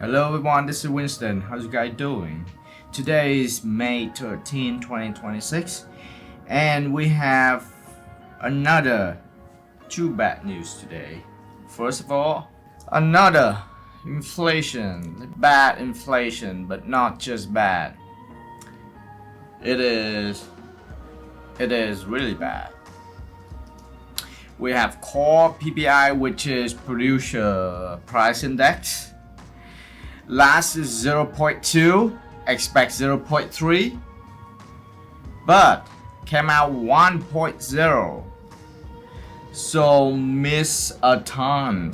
Hello everyone, this is Winston. How's you guys doing? Today is May 13, 2026, and we have another two bad news today. First of all, another inflation, bad inflation, but not just bad. It is really bad. We have core PPI, which is producer price index. Last is 0.2, expect 0.3, but came out 1.0, so miss a ton.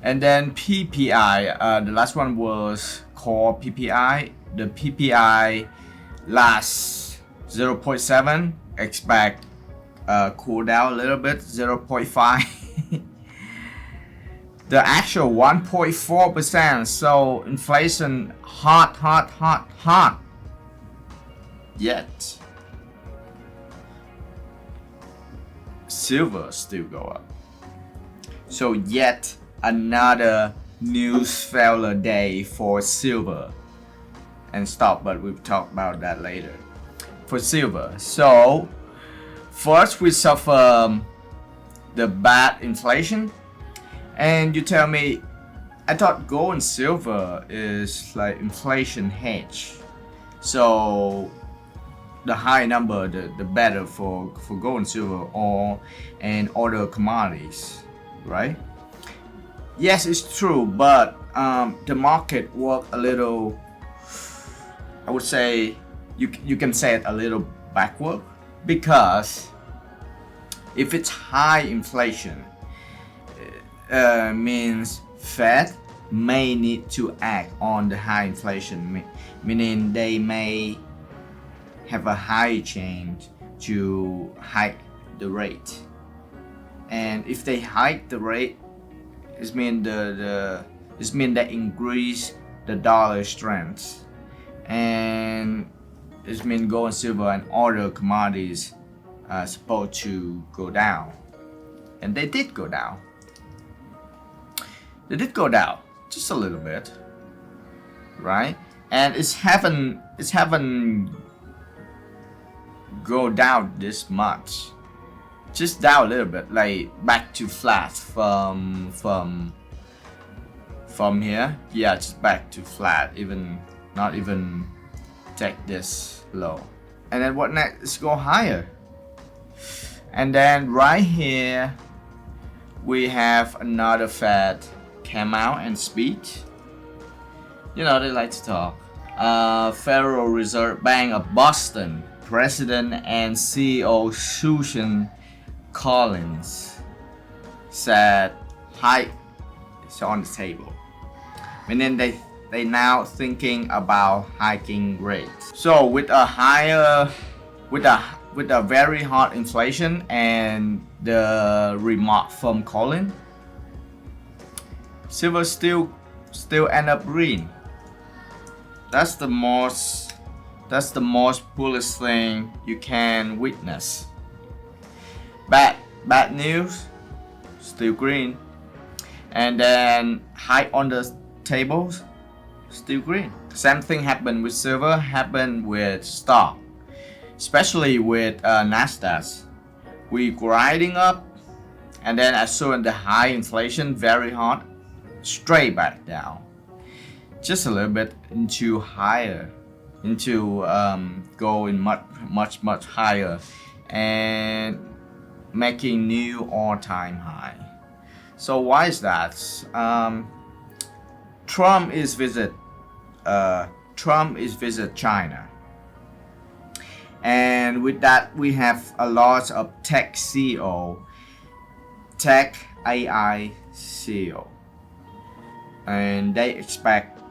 And then PPI, the last one was core PPI. The PPI last 0.7, expect cool down a little bit, 0.5. The actual 1.4%, so inflation hot. Yet silver still go up. So yet another news failure day for silver and stock, but we'll talk about that later. For silver, so first we suffer the bad inflation. And you tell me, I thought gold and silver is like inflation hedge. So the higher number, the better for gold and silver and other commodities, right? Yes, it's true, but the market work a little, I would say, you can say it a little backward, because if it's high inflation, means Fed may need to act on the high inflation, meaning they may have a high chance to hike the rate. And if they hike the rate, it means they increase the dollar strength, and it means gold and silver and other commodities are supposed to go down, and they did go down. They did go down just a little bit, right? And it haven't go down this much, just down a little bit, like back to flat from here. Yeah, just back to flat, even not even take this low. And then what next? Let's go higher. And then right here we have another Fed came out and speak. You know, they like to talk. Federal Reserve Bank of Boston President and CEO Susan Collins said hike is on the table, meaning they now thinking about hiking rates. So with a very hot inflation and the remark from Collins, silver still end up green. That's the most bullish thing you can witness. Bad news, still green. And then high on the tables, still green. Same thing happened with silver, happened with stock, especially with Nasdaq. We grinding up, and then as soon as the high inflation, very hot, straight back down, just a little bit into higher, into going much higher and making new all-time high. So why is that? Trump is visit China, and with that we have a lot of tech AI CEO, and they expect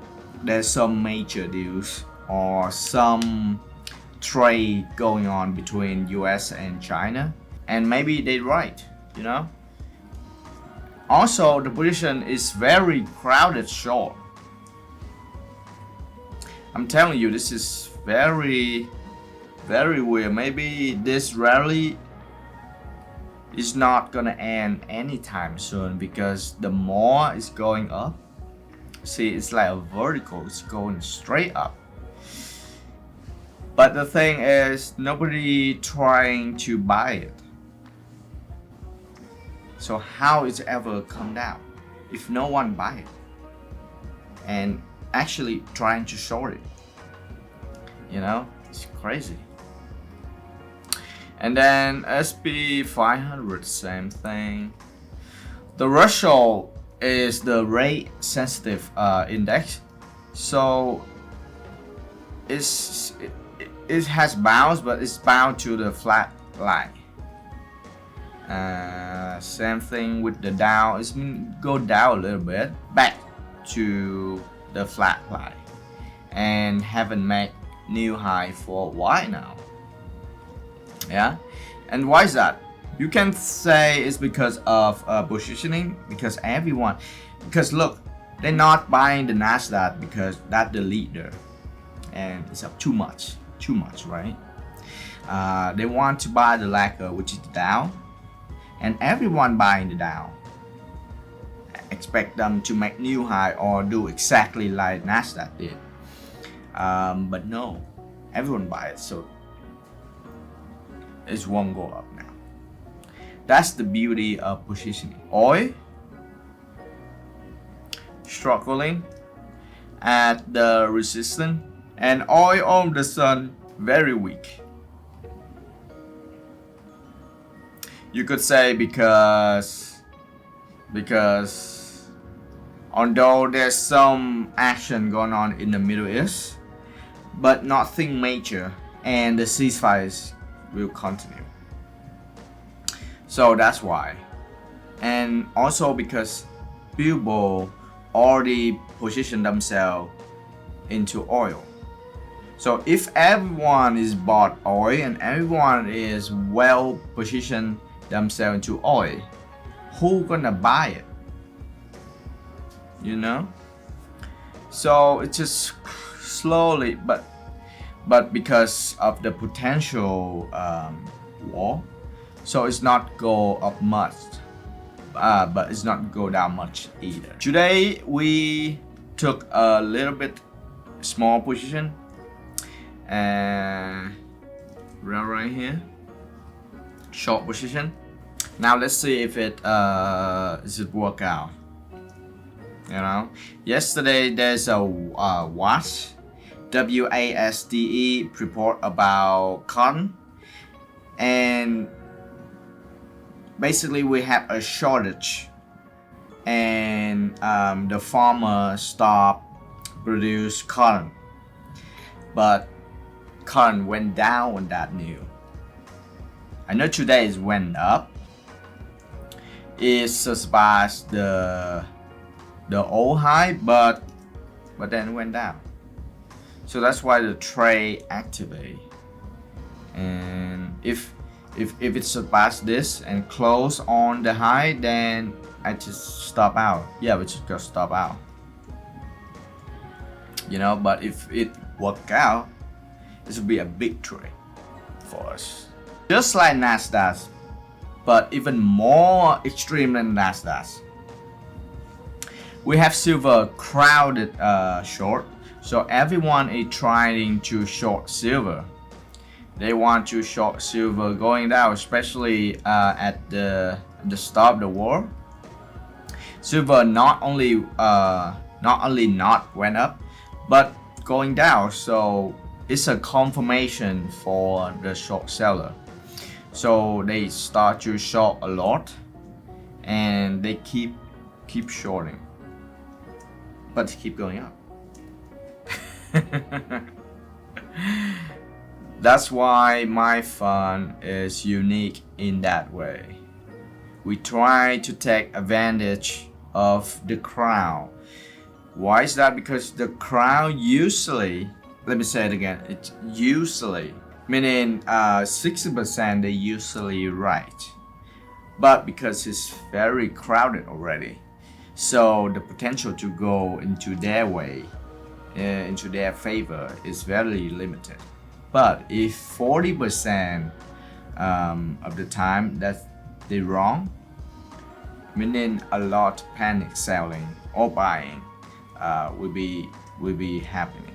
there's some major deals or some trade going on between US and China, and maybe they're right, you know. Also, the position is very crowded short. I'm telling you, this is very weird. Maybe this rally it's not gonna end anytime soon, because the more it's going up, see, it's like a vertical, it's going straight up. But the thing is, nobody trying to buy it. So how is it ever come down if no one buy it and actually trying to short it? You know, it's crazy. And then SP 500, same thing. The Russell is the rate sensitive index, so it has bounced, but it's bound to the flat line. Same thing with the Dow. It's go down a little bit back to the flat line and haven't made new high for a while now. Yeah, and why is that? You can say it's because of positioning, because look, they're not buying the Nasdaq because that's the leader and it's up too much, right? They want to buy the lagger, which is the Dow, and everyone buying the Dow expect them to make new high or do exactly like Nasdaq did, but no, everyone buys it, so it won't go up now. That's the beauty of positioning. Oil struggling at the resistance, and oil on the sun very weak. You could say because although there's some action going on in the Middle East, but nothing major, and the ceasefires will continue. So that's why. And also because people already positioned themselves into oil. So if everyone is bought oil and everyone is well positioned themselves into oil, who gonna buy it? You know? So it's just slowly, but because of the potential war, so it's not go up much, but it's not go down much either. Today we took a little bit small position, right here, short position. Now let's see if it work out. You know, yesterday there's a WASDE report about cotton, and basically we have a shortage, and the farmer stopped produce cotton, but cotton went down on that news. I know today it went up. It surpassed the old high, but then went down. So that's why the trade activate. And if it surpassed this and close on the high, then I just stop out. Yeah, we just go stop out. You know, but if it work out, this will be a big trade for us. Just like Nasdaq, but even more extreme than Nasdaq. We have silver crowded short, so everyone is trying to short silver. They want to short silver going down, especially at the start of the war. Silver not only not went up, but going down. So it's a confirmation for the short seller. So they start to short a lot, and they keep shorting, but keep going up. That's why my fund is unique in that way. We try to take advantage of the crowd. Why is that? Because the crowd usually, let me say it again, it's usually, meaning 60% they usually right. But because it's very crowded already, so the potential to go into their way, into their favor is very limited. But if 40% of the time that they wrong, meaning a lot panic selling or buying will be happening.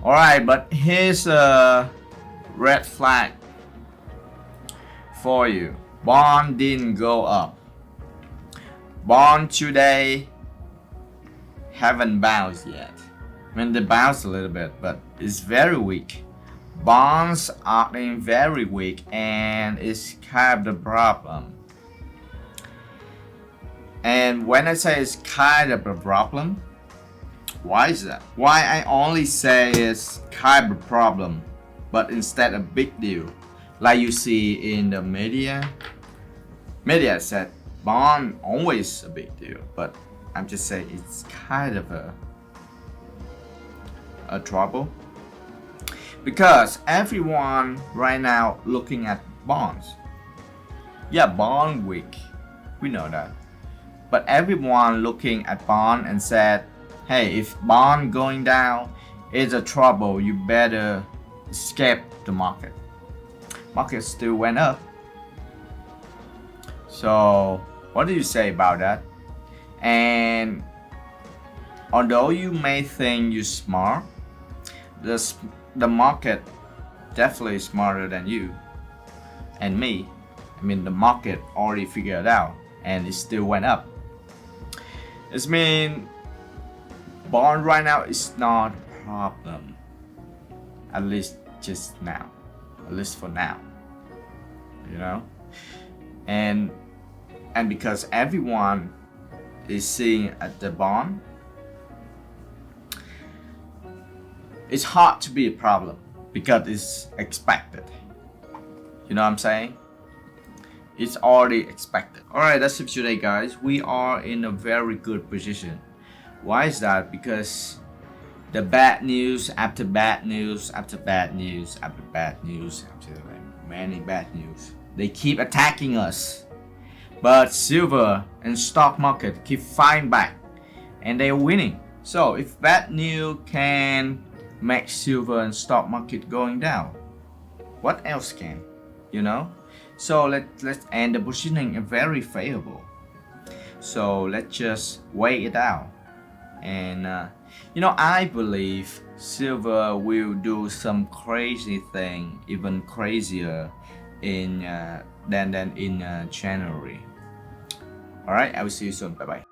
All right, but here's a red flag for you. Bond didn't go up. Bond today haven't bounced yet. I mean, they bounced a little bit, but it's very weak. Bonds are in very weak, and it's kind of the problem. And when I say it's kind of a problem, why is that? Why I only say it's kind of a problem, but instead a big deal, like you see in the media. Media said bond always a big deal, but I'm just saying it's kind of a trouble, because everyone right now looking at bonds. Yeah, bond weak, we know that, but everyone looking at bond and said, hey, if bond going down is a trouble, you better escape the market. Market still went up. So what do you say about that? And although you may think you're smart, the market definitely is smarter than you and me. I mean, the market already figured it out and it still went up. It means bond right now is not a problem, at least just now, at least for now, you know. And because everyone is seeing at the bond, it's hard to be a problem because it's expected. You know what I'm saying? It's already expected. Alright, that's it for today, guys. We are in a very good position. Why is that? Because the bad news after bad news after bad news after bad news after many bad news, they keep attacking us. But silver and stock market keep fighting back and they're winning. So if bad news can make silver and stock market going down, what else can? You know? So let's end the positioning is very favorable. So let's just wait it out. And you know, I believe silver will do some crazy thing, even crazier in than in January. All right, I will see you soon. Bye bye.